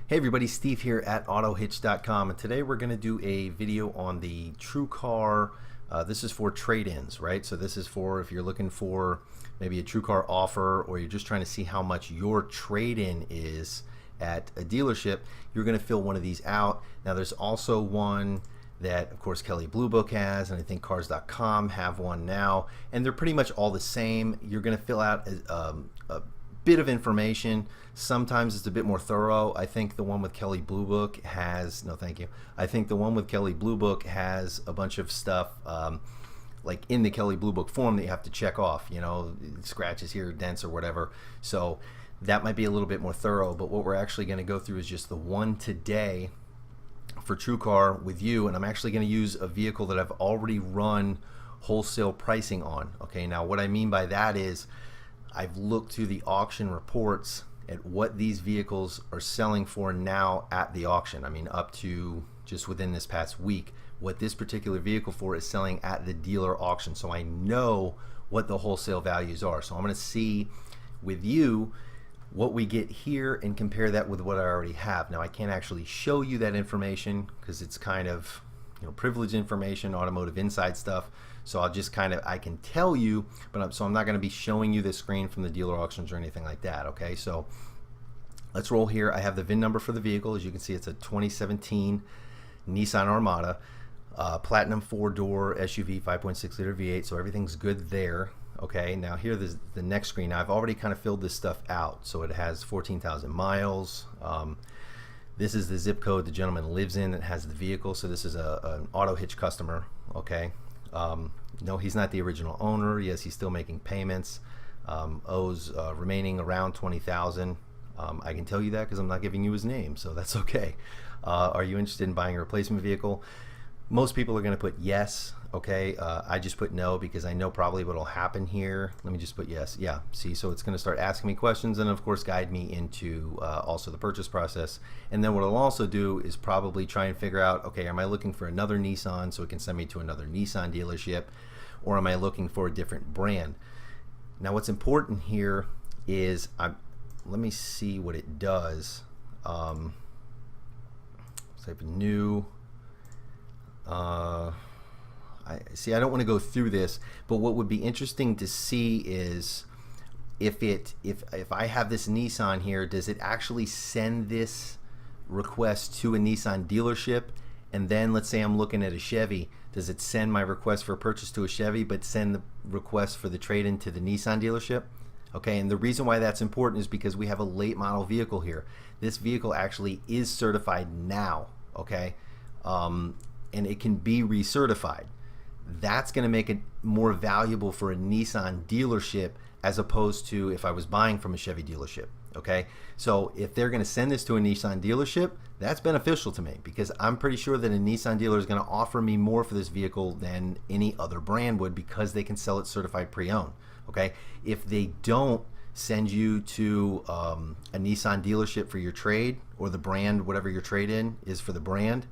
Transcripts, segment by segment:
Hey everybody, Steve here at Autohitch.com, and today we're going to do a video on the Truecar. This is for trade-ins, right? So this is for if you're looking for maybe a Truecar offer, or you're just trying to see how much your trade-in is at a dealership. You're going to fill one of these out. Now there's also one that of course Kelley Blue Book has, and I think Cars.com have one now, and they're pretty much all the same. You're going to fill out a bit of information. Sometimes it's a bit more thorough. I think the one with Kelley Blue Book has, no thank you, I think the one with Kelley Blue Book has a bunch of stuff like in the Kelley Blue Book form that you have to check off, you know, scratches here, dents or whatever. So that might be a little bit more thorough, but what we're actually going to go through is just the one today for Truecar with you, and I'm actually going to use a vehicle that I've already run wholesale pricing on. Okay, now what I mean by that is I've looked through the auction reports at what these vehicles are selling for now at the auction. I mean, up to just within this past week, what this particular vehicle for is selling at the dealer auction. So I know what the wholesale values are. So I'm going to see with you what we get here and compare that with what I already have. Now I can't actually show you that information because it's kind of, you know, privileged information, automotive inside stuff. So I'll just kind of, I can tell you, but I'm not going to be showing you the screen from the dealer auctions or anything like that. Okay, so let's roll here. I have the VIN number for the vehicle. As you can see, it's a 2017 Nissan Armada, Platinum 4-door SUV, 5.6 liter V8. So everything's good there. Okay, now here the next screen. Now I've already kind of filled this stuff out. So it has 14,000 miles. This is the zip code the gentleman lives in that has the vehicle. So this is an Autohitch customer. Okay. No, he's not the original owner. Yes, he's still making payments. Owes remaining around 20,000. I can tell you that because I'm not giving you his name, so that's okay. Are you interested in buying a replacement vehicle? Most people are going to put yes. Okay, I just put no because I know probably what will happen here. Let me just put yes. Yeah, see, so it's going to start asking me questions and of course guide me into also the purchase process. And then what it'll also do is probably try and figure out, okay, am I looking for another Nissan so it can send me to another Nissan dealership, or am I looking for a different brand? Now what's important here is, let me see what it does. Type of new. I don't want to go through this, but what would be interesting to see is if I have this Nissan here, does it actually send this request to a Nissan dealership? And then let's say I'm looking at a Chevy, does it send my request for purchase to a Chevy but send the request for the trade-in to the Nissan dealership? Okay, and the reason why that's important is because we have a late model vehicle here. This vehicle actually is certified now, okay? And it can be recertified. That's going to make it more valuable for a Nissan dealership as opposed to if I was buying from a Chevy dealership. Okay, so if they're going to send this to a Nissan dealership, that's beneficial to me because I'm pretty sure that a Nissan dealer is going to offer me more for this vehicle than any other brand would because they can sell it certified pre-owned. Okay, if they don't send you to a Nissan dealership for your trade, or the brand, whatever your trade-in is for the brand.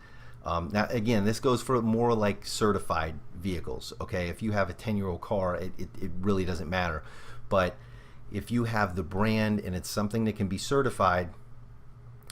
Now again, this goes for more like certified vehicles. Okay, if you have a 10-year-old car, it really doesn't matter. But if you have the brand and it's something that can be certified,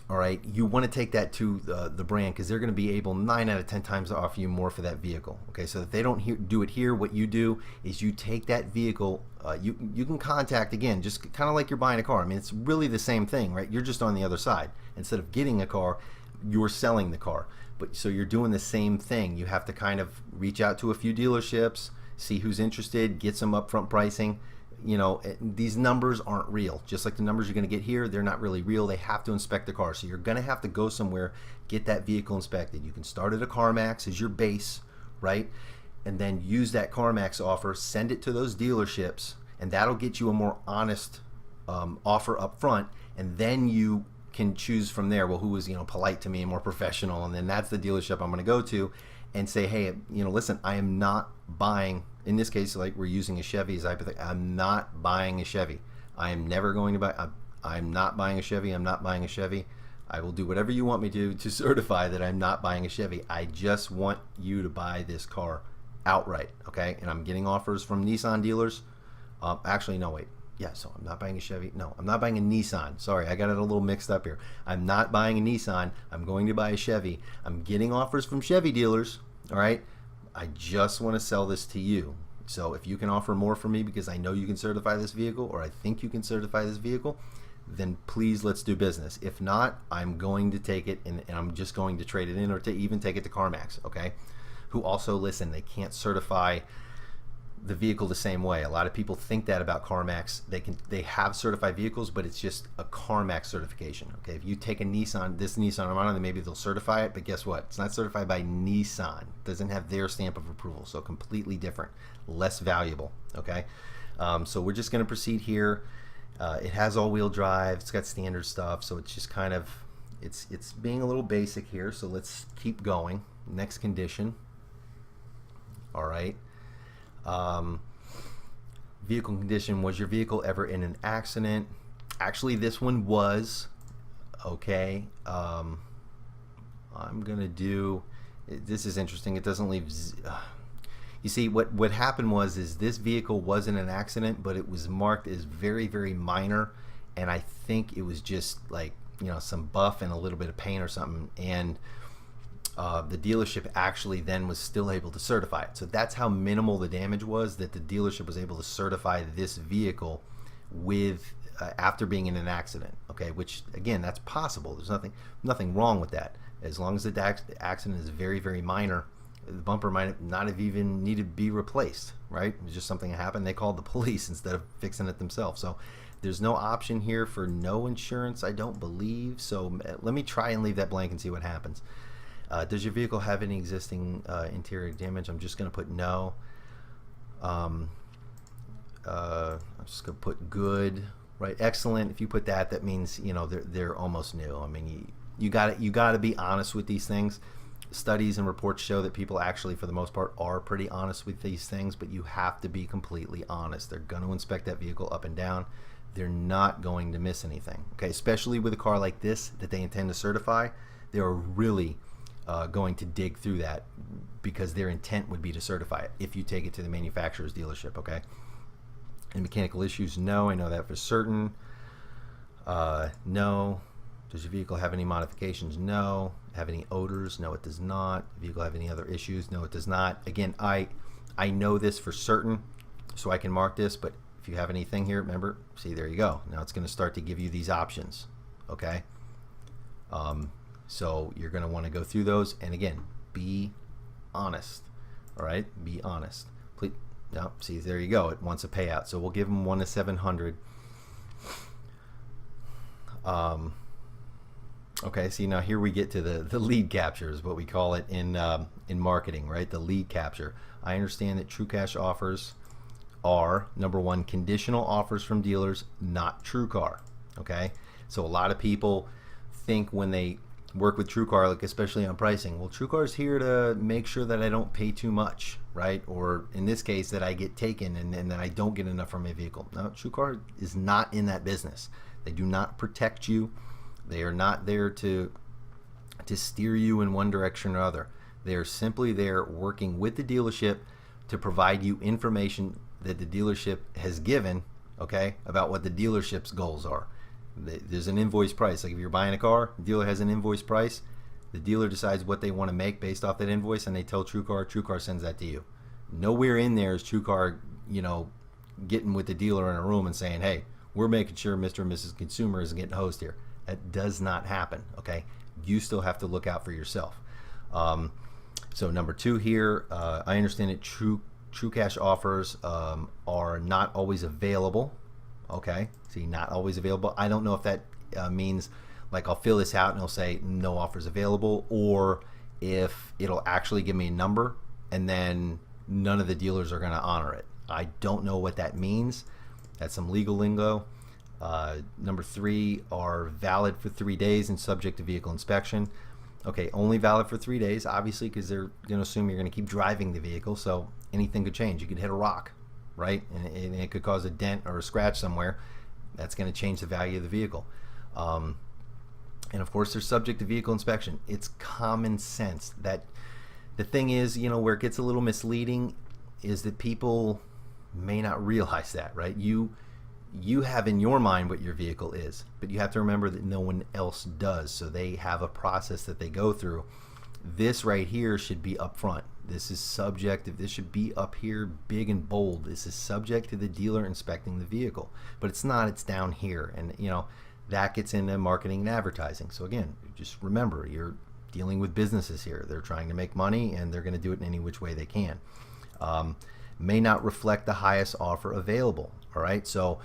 all right, you want to take that to the brand because they're going to be able 9 out of 10 times to offer you more for that vehicle. Okay, so if they don't do it here, what you do is you take that vehicle, you can contact, again, just kind of like you're buying a car. I mean, it's really the same thing, right? You're just on the other side. Instead of getting a car, you're selling the car. But so you're doing the same thing. You have to kind of reach out to a few dealerships, see who's interested, get some upfront pricing. You know, these numbers aren't real. Just like the numbers you're going to get here, they're not really real. They have to inspect the car. So you're going to have to go somewhere, get that vehicle inspected. You can start at a CarMax as your base, right? And then use that CarMax offer, send it to those dealerships, and that'll get you a more honest offer up front. And then you can choose from there, well, who was, you know, polite to me and more professional, and then that's the dealership I'm going to go to and say, hey, you know, listen, I am not buying, in this case, like we're using a Chevy as I'm not buying a Chevy. I am never going to buy, I'm not buying a Chevy. I'm not buying a Chevy. I will do whatever you want me to certify that I'm not buying a Chevy. I just want you to buy this car outright, okay? And I'm getting offers from Nissan dealers. Actually, no, wait. Yeah, so I'm not buying a Chevy. No, I'm not buying a Nissan. Sorry, I got it a little mixed up here. I'm not buying a Nissan. I'm going to buy a Chevy. I'm getting offers from Chevy dealers. All right. I just want to sell this to you. So if you can offer more for me because I know you can certify this vehicle, or I think you can certify this vehicle, then please let's do business. If not, I'm going to take it and I'm just going to trade it in, or to even take it to CarMax, okay? Who also, listen, they can't certify the vehicle the same way. A lot of people think that about CarMax. They have certified vehicles, but it's just a CarMax certification. Okay, if you take a Nissan, this Nissan Armada, then maybe they'll certify it, but guess what? It's not certified by Nissan. It doesn't have their stamp of approval, so completely different, less valuable. Okay, so we're just going to proceed here. It has all-wheel drive. It's got standard stuff, so it's just kind of it's being a little basic here. So let's keep going. Next condition. All right. Vehicle condition: was your vehicle ever in an accident? Actually, this one was. Okay. I'm gonna do. This is interesting. It doesn't leave. You see, what happened was this vehicle was in an accident, but it was marked as very, very minor, and I think it was just like, you know, some buff and a little bit of paint or something, and the dealership actually then was still able to certify it. So that's how minimal the damage was, that the dealership was able to certify this vehicle with after being in an accident. Okay, which again, that's possible. There's nothing wrong with that, as long as the accident is very, very minor. The bumper might not have even needed to be replaced, right? It was just something that happened. They called the police instead of fixing it themselves. So there's no option here for no insurance, I don't believe. So let me try and leave that blank and see what happens. Does your vehicle have any existing interior damage? I'm just going to put no. I'm just going to put good, right? Excellent. If you put that, that means, you know, they're almost new. I mean, you got to be honest with these things. Studies and reports show that people actually, for the most part, are pretty honest with these things, but you have to be completely honest. They're going to inspect that vehicle up and down. They're not going to miss anything, okay? Especially with a car like this that they intend to certify, they're really going to dig through that, because their intent would be to certify it if you take it to the manufacturer's dealership, okay? And mechanical issues, no, I know that for certain. No. Does your vehicle have any modifications? No. Have any odors? No, it does not. Vehicle have any other issues? No, it does not. Again, I know this for certain, so I can mark this, but if you have anything here, remember, see, there you go. Now it's going to start to give you these options, okay? So you're going to want to go through those, and again, be honest, all right? Be honest. Please, no, see, there you go. It wants a payout, so we'll give them 1 to 700. Okay, see, now here we get to the lead capture, is what we call it in marketing, right? The lead capture. I understand that true cash offers are, number one, conditional offers from dealers, not Truecar, okay? So a lot of people think when they work with Truecar, like especially on pricing, well, Truecar's here to make sure that I don't pay too much, right? Or in this case, that I get taken and then I don't get enough for my vehicle. No, Truecar is not in that business. They do not protect you. They are not there to steer you in one direction or other. They are simply there working with the dealership to provide you information that the dealership has given, okay, about what the dealership's goals are. There's an invoice price. Like if you're buying a car, the dealer has an invoice price. The dealer decides what they want to make based off that invoice, and they tell Truecar. Truecar sends that to you. Nowhere in there is Truecar, you know, getting with the dealer in a room and saying, hey, we're making sure Mr. and Mrs. Consumer isn't getting hosed here. That does not happen, okay? You still have to look out for yourself. So number two here, I understand that true cash offers are not always available, okay? See, not always available. I don't know if that means, like, I'll fill this out and it'll say no offers available, or if it'll actually give me a number and then none of the dealers are going to honor it. I don't know what that means. That's some legal lingo. Number three are valid for 3 days and subject to vehicle inspection. Okay, only valid for 3 days, obviously, because they're going to assume you're going to keep driving the vehicle, so anything could change. You could hit a rock, right? And it could cause a dent or a scratch somewhere. That's going to change the value of the vehicle. And of course, they're subject to vehicle inspection. It's common sense. That the thing is, you know, where it gets a little misleading is that people may not realize that, right? you have in your mind what your vehicle is, but you have to remember that no one else does. So they have a process that they go through. This right here should be up front. This is subjective. This should be up here big and bold. This is subject to the dealer inspecting the vehicle, but it's not. It's down here, and you know that gets into marketing and advertising. So again, just remember, you're dealing with businesses here. They're trying to make money, and they're going to do it in any which way they can. May not reflect the highest offer available. All right, so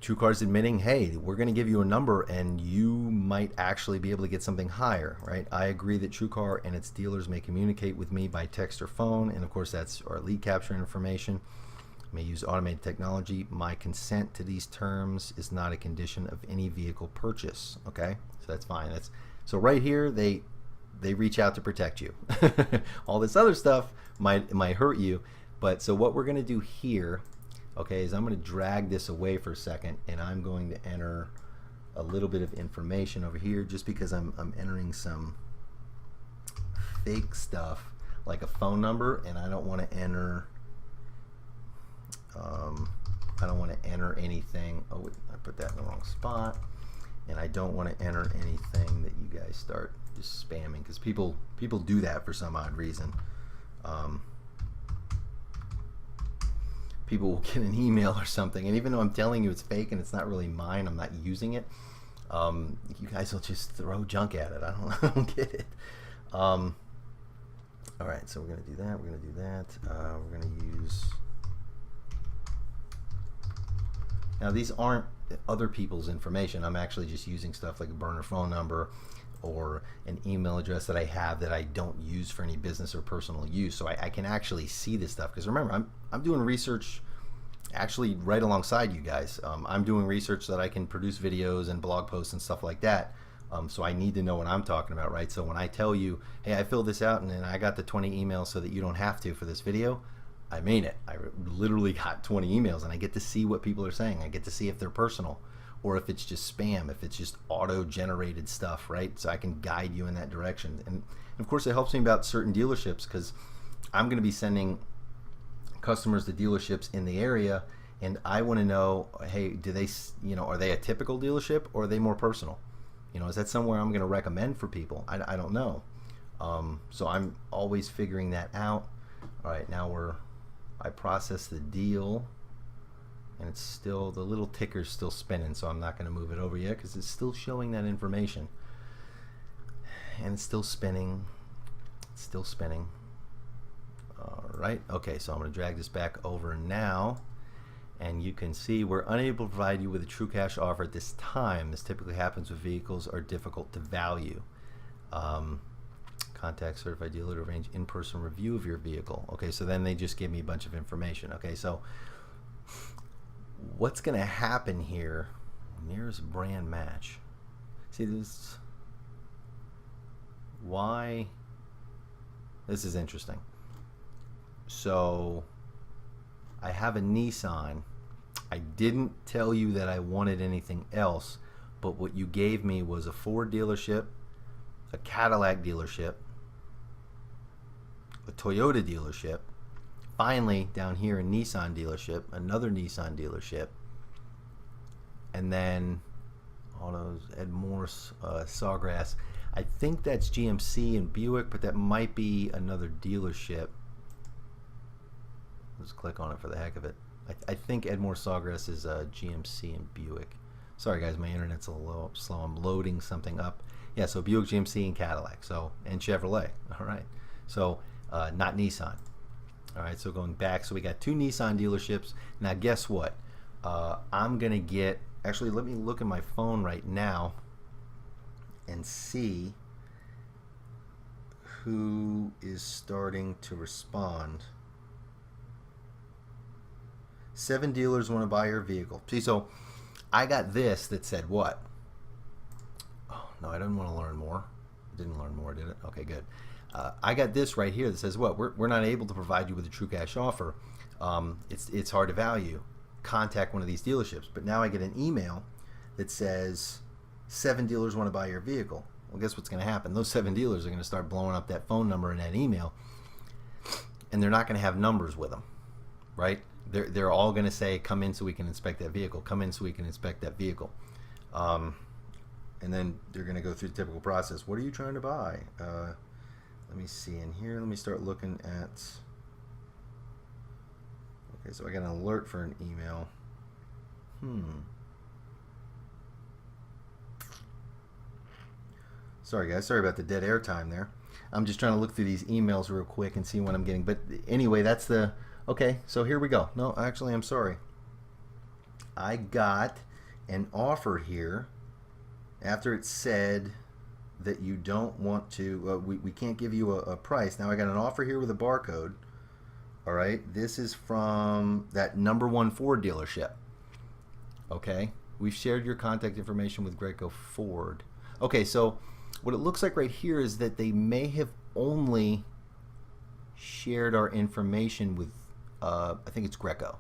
Truecar's admitting, hey, we're going to give you a number and you might actually be able to get something higher, right? I agree that Truecar and its dealers may communicate with me by text or phone, and of course that's our lead capture information. May use automated technology. My consent to these terms is not a condition of any vehicle purchase. Okay, so that's fine. So right here they reach out to protect you. All this other stuff might hurt you, but so what we're going to do here, okay, is I'm going to drag this away for a second, and I'm going to enter a little bit of information over here, just because I'm entering some fake stuff like a phone number, and I don't want to enter anything. Oh, I put that in the wrong spot, and I don't want to enter anything that you guys start just spamming, because people do that for some odd reason. People will get an email or something, and even though I'm telling you it's fake and it's not really mine, I'm not using it, you guys will just throw junk at it. I don't get it. All right, so we're going to do that. We're going to do that. We're going to use... Now, these aren't other people's information. I'm actually just using stuff like a burner phone number or an email address that I have that I don't use for any business or personal use. So I can actually see this stuff, because remember, I'm doing research actually right alongside you guys. I'm doing research so that I can produce videos and blog posts and stuff like that. So I need to know what I'm talking about, right? So when I tell you, hey, I filled this out and then I got the 20 emails so that you don't have to for this video, I mean it. I literally got 20 emails, and I get to see what people are saying. I get to see if they're personal or if it's just spam, if it's just auto-generated stuff, right? So I can guide you in that direction. And of course, it helps me about certain dealerships, because I'm going to be sending customers to dealerships in the area, and I want to know, hey, do they, are they a typical dealership, or are they more personal? Is that somewhere I'm going to recommend for people? I don't know. So I'm always figuring that out. All right, now I process the deal, and it's still, the little ticker's still spinning, so I'm not going to move it over yet because it's still showing that information. And it's still spinning. It's still spinning. All right, okay, so I'm going to drag this back over now, and you can see we're unable to provide you with a true cash offer at this time. This typically happens when vehicles are difficult to value. Contact certified dealer to arrange in-person review of your vehicle. Okay, so then they just give me a bunch of information. Okay, so what's going to happen here? Nearest brand match. See this? Why? This is interesting. So I have a Nissan. I didn't tell you that I wanted anything else, but what you gave me was a Ford dealership, a Cadillac dealership, a Toyota dealership, finally down here a Nissan dealership, another Nissan dealership, and then all those Ed Morse, Sawgrass. I think that's GMC and Buick, but that might be another dealership. Let's click on it for the heck of it. I think Ed Morse Sawgrass is GMC and Buick. Sorry guys, my internet's a little slow. I'm loading something up. Yeah, so Buick, GMC, and Cadillac. So, and Chevrolet. All right. So not Nissan. All right, so going back, so we got two Nissan dealerships. Now guess what? I'm gonna get, actually let me look at my phone right now and see who is starting to respond. 7 dealers want to buy your vehicle. See, so I got this that said what? Oh no, I didn't want to learn more. It didn't learn more, did it? Okay, good. I got this right here that says what? We're not able to provide you with a true cash offer. It's hard to value. Contact one of these dealerships. But now I get an email that says 7 dealers want to buy your vehicle. Well, guess what's going to happen? Those 7 dealers are going to start blowing up that phone number in that email, and they're not going to have numbers with them, right? they're all going to say, come in so we can inspect that vehicle, come in so we can inspect that vehicle. And then they're going to go through the typical process. What are you trying to buy? Let me see in here. Let me start looking at. Okay, so I got an alert for an email. Sorry guys, sorry about the dead air time there. I'm just trying to look through these emails real quick and see what I'm getting. But anyway, that's the, okay, so here we go. No, actually, I'm sorry. I got an offer here after it said that you don't want to, we can't give you a price. Now I got an offer here with a barcode. All right, this is from that #1 Ford dealership. Okay, we've shared your contact information with Greco Ford. Okay, so what it looks like right here is that they may have only shared our information with, I think it's Greco.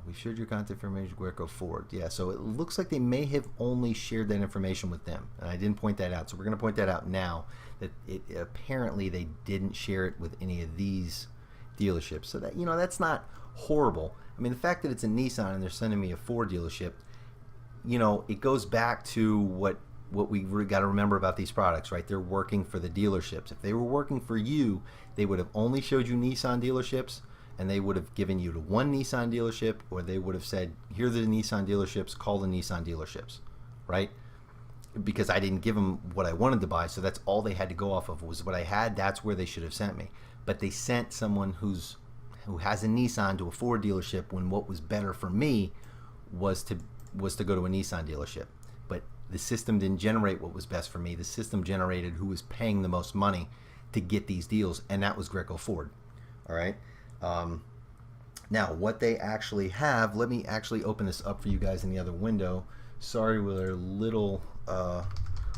We shared your contact information with Greco Ford. Yeah, so it looks like they may have only shared that information with them. And I didn't point that out, so we're going to point that out now, that apparently they didn't share it with any of these dealerships. So that, you know, that's not horrible. I mean, the fact that it's a Nissan and they're sending me a Ford dealership, you know, it goes back to what we got to remember about these products, right? They're working for the dealerships. If they were working for you, they would have only showed you Nissan dealerships, and they would have given you to one Nissan dealership, or they would have said, here are the Nissan dealerships, call the Nissan dealerships, right? Because I didn't give them what I wanted to buy, so that's all they had to go off of was what I had. That's where they should have sent me. But they sent someone who has a Nissan to a Ford dealership, when what was better for me was to go to a Nissan dealership. But the system didn't generate what was best for me. The system generated who was paying the most money to get these deals, and that was Greco Ford. All right. Now, what they actually have, let me actually open this up for you guys in the other window. Sorry, we're a little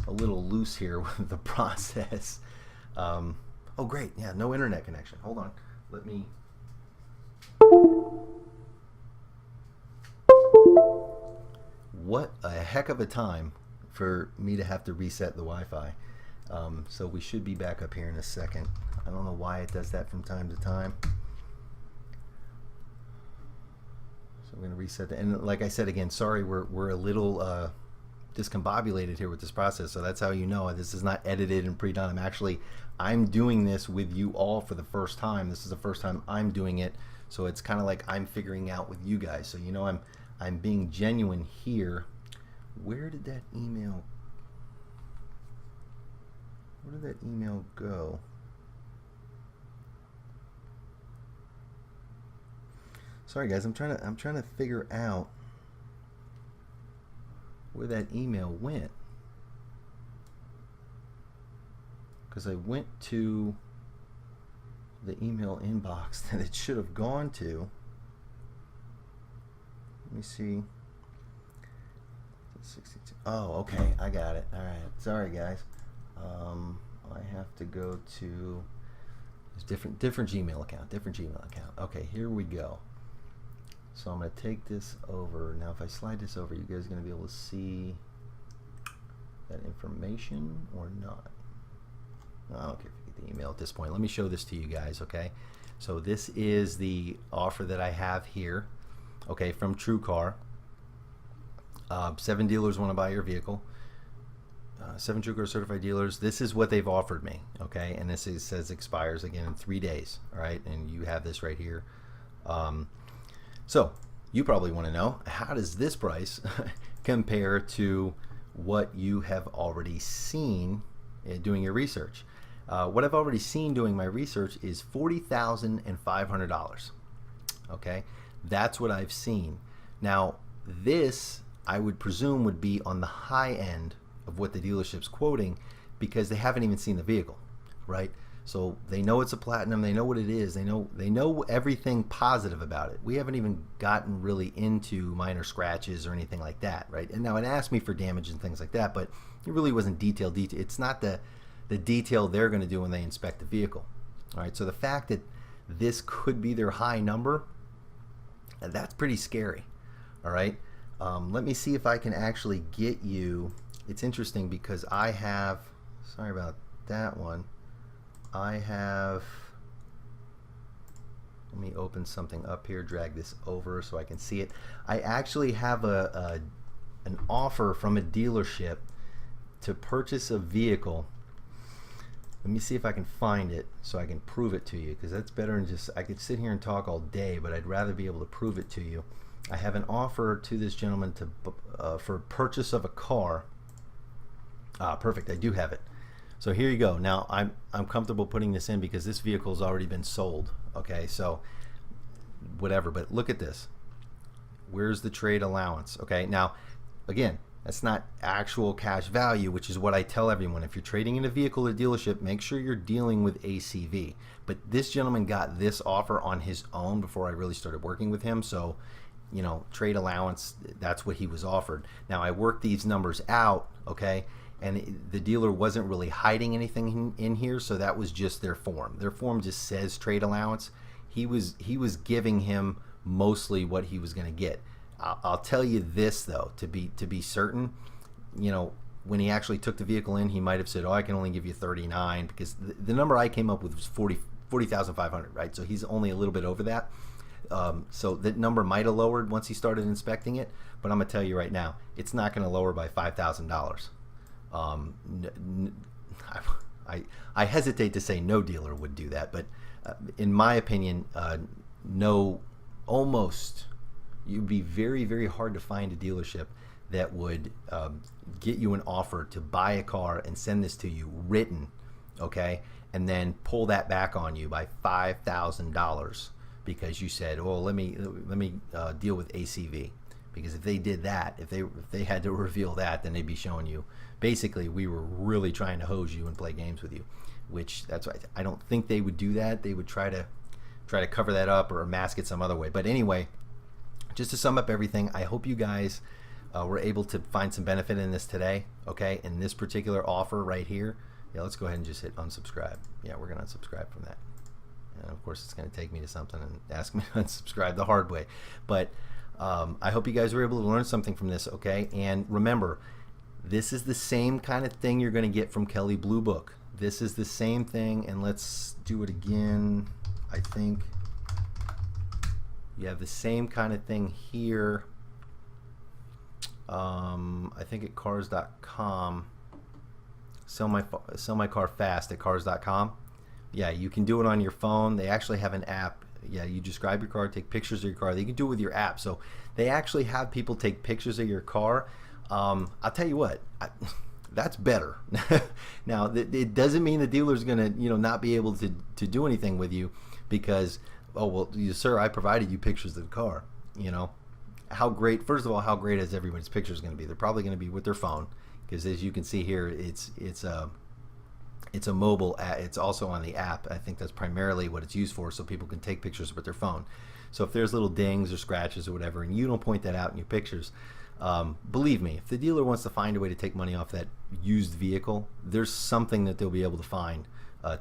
loose here with the process. Oh, great. Yeah, no internet connection. Hold on. Let me. What a heck of a time for me to have to reset the Wi-Fi. So we should be back up here in a second. I don't know why it does that from time to time. So we're going to reset that. And like I said again, sorry, we're a little discombobulated here with this process. So that's how you know this is not edited and pre-done. I'm doing this with you all for the first time. This is the first time I'm doing it. So it's kind of like I'm figuring out with you guys. So you know I'm being genuine here. Where did that email go? Sorry guys, I'm trying to figure out where that email went, because I went to the email inbox that it should have gone to. Let me see. 62. Oh, okay, I got it. All right, sorry guys. I have to go to different Gmail account. Okay, here we go. So I'm going to take this over. Now if I slide this over, you guys are going to be able to see that information or not. I don't care if you get the email at this point. Let me show this to you guys, okay? So this is the offer that I have here, okay, from Truecar. 7 dealers want to buy your vehicle. 7 Truecar certified dealers. This is what they've offered me, okay? And this says expires again in 3 days, all right? And you have this right here. So you probably want to know, how does this price compare to what you have already seen doing your research? What I've already seen doing my research is $40,500. Okay, that's what I've seen. Now this, I would presume, would be on the high end of what the dealership's quoting, because they haven't even seen the vehicle, right? So they know it's a platinum, they know what it is, they know everything positive about it. We haven't even gotten really into minor scratches or anything like that, right? And now it asked me for damage and things like that, but it really wasn't detailed. It's not the detail they're going to do when they inspect the vehicle. All right, so the fact that this could be their high number, that's pretty scary. All right, let me see if I can actually get you. It's interesting because I have, sorry about that one, I have Let me open something up here, drag this over so I can see it. I actually have an offer from a dealership to purchase a vehicle. Let me see if I can find it so I can prove it to you, because that's better than just, I could sit here and talk all day, but I'd rather be able to prove it to you. I have an offer to this gentleman to for purchase of a car. Perfect, I do have it. So here you go. Now I'm comfortable putting this in because this vehicle has already been sold. Okay, so whatever, but look at this. Where's the trade allowance? Okay, now again, that's not actual cash value, which is what I tell everyone. If you're trading in a vehicle at a dealership, make sure you're dealing with ACV. But this gentleman got this offer on his own before I really started working with him. So, you know, trade allowance, that's what he was offered. Now I worked these numbers out, okay, and the dealer wasn't really hiding anything in here, so that was just their form. Their form just says trade allowance. He was giving him mostly what he was going to get. I'll tell you this though, to be certain, you know, when he actually took the vehicle in, he might have said, "Oh, I can only give you 39," because the number I came up with was 40,500, right? So he's only a little bit over that. So that number might have lowered once he started inspecting it, but I'm gonna tell you right now, it's not gonna lower by $5,000. I hesitate to say no dealer would do that, but in my opinion, no, almost. You'd be very, very hard to find a dealership that would get you an offer to buy a car and send this to you written, okay, and then pull that back on you by $5,000 because you said, "Oh, let me deal with ACV." Because if they did that, if they had to reveal that, then they'd be showing you basically we were really trying to hose you and play games with you, which that's why I don't think they would do that. They would try to cover that up or mask it some other way. But anyway, just to sum up everything, I hope you guys were able to find some benefit in this today, okay? In this particular offer right here. Yeah, let's go ahead and just hit unsubscribe. Yeah, we're gonna unsubscribe from that. And of course, it's gonna take me to something and ask me to unsubscribe the hard way. But I hope you guys were able to learn something from this, okay? And remember, this is the same kind of thing you're gonna get from Kelley Blue Book. This is the same thing, and let's do it again, I think. You have the same kind of thing here. I think at cars.com. Sell my car fast at cars.com. Yeah, you can do it on your phone. They actually have an app. Yeah, you describe your car, take pictures of your car. They can do it with your app. So they actually have people take pictures of your car. I'll tell you what, that's better. Now, it doesn't mean the dealer's gonna, not be able to do anything with you because, oh well, sir, I provided you pictures of the car. How great? First of all, how great is everybody's pictures going to be? They're probably going to be with their phone because, as you can see here, it's a mobile. It's also on the app. I think that's primarily what it's used for, so people can take pictures with their phone. So if there's little dings or scratches or whatever, and you don't point that out in your pictures, believe me, if the dealer wants to find a way to take money off that used vehicle, there's something that they'll be able to find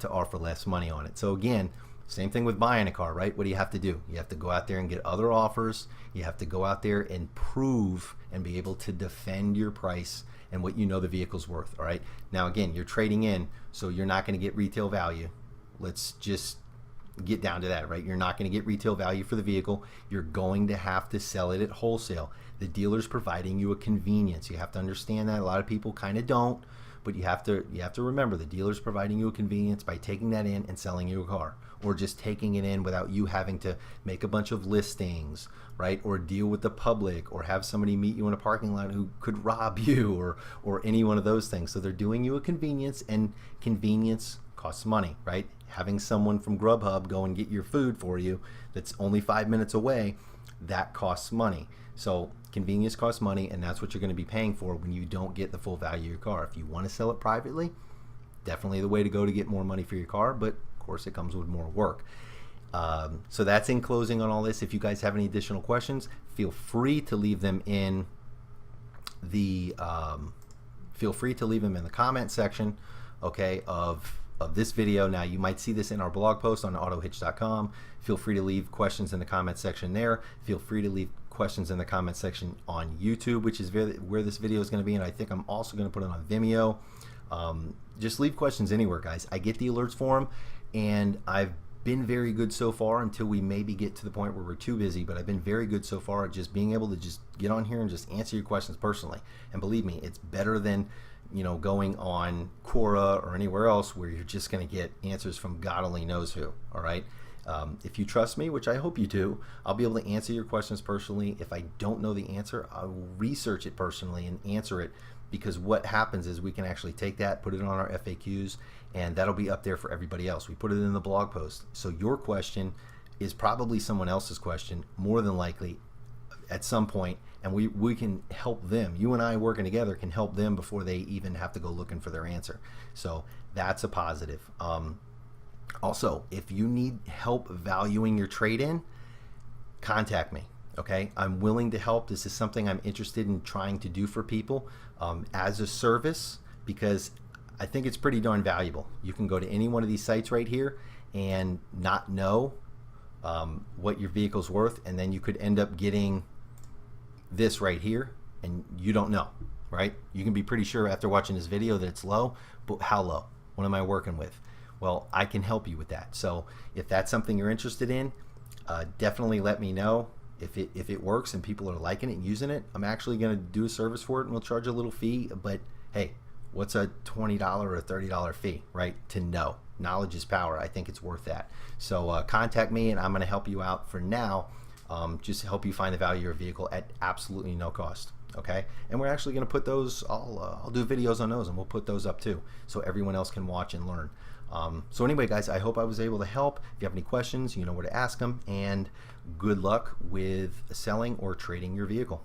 to offer less money on it. So again, same thing with buying a car, right? What do you have to do? You have to go out there and get other offers. You have to go out there and prove and be able to defend your price and what the vehicle's worth, all right? Now, again, you're trading in, so you're not going to get retail value. Let's just get down to that, right? You're not going to get retail value for the vehicle. You're going to have to sell it at wholesale. The dealer's providing you a convenience. You have to understand that. A lot of people kind of don't, but you have to remember the dealer's providing you a convenience by taking that in and selling you a car, or just taking it in without you having to make a bunch of listings, right? Or deal with the public, or have somebody meet you in a parking lot who could rob you, or any one of those things. So they're doing you a convenience, and convenience costs money, right? Having someone from Grubhub go and get your food for you that's only 5 minutes away, that costs money. So convenience costs money, and that's what you're going to be paying for when you don't get the full value of your car. If you want to sell it privately, definitely the way to go to get more money for your car, but of course it comes with more work. So that's in closing on all this. If you guys have any additional questions, feel free to leave them in the comment section, okay, of this video. Now, you might see this in our blog post on autohitch.com. Feel free to leave questions in the comment section there. Feel free to leave questions in the comment section on YouTube, which is where this video is going to be, and I think I'm also going to put it on Vimeo. Just leave questions anywhere, guys. I get the alerts for them, and I've been very good so far until we maybe get to the point where we're too busy, but I've been very good so far at just being able to just get on here and just answer your questions personally. And believe me, it's better than, you know, going on Quora or anywhere else where you're just going to get answers from God only knows who. All right. If you trust me, which I hope you do, I'll be able to answer your questions personally. If I don't know the answer, I'll research it personally and answer it, because what happens is we can actually take that, put it on our FAQs, and that'll be up there for everybody else. We put it in the blog post. So your question is probably someone else's question, more than likely, at some point, and we can help them. You and I working together can help them before they even have to go looking for their answer. So that's a positive. Also, if you need help valuing your trade-in, contact me. Okay, I'm willing to help. This is something I'm interested in trying to do for people as a service, because I think it's pretty darn valuable. You can go to any one of these sites right here and not know what your vehicle's worth, and then you could end up getting this right here, and you don't know, right? You can be pretty sure after watching this video that it's low, but how low? What am I working with? Well, I can help you with that. So if that's something you're interested in, definitely let me know. If it works and people are liking it and using it, I'm actually going to do a service for it, and we'll charge a little fee. But hey, what's a $20 or a $30 fee, right? To know. Knowledge is power. I think it's worth that. So contact me, and I'm going to help you out for now. Just help you find the value of your vehicle at absolutely no cost. Okay, and we're actually going to put those. I'll do videos on those, and we'll put those up too, so everyone else can watch and learn. So anyway, guys, I hope I was able to help. If you have any questions, you know where to ask them, and good luck with selling or trading your vehicle.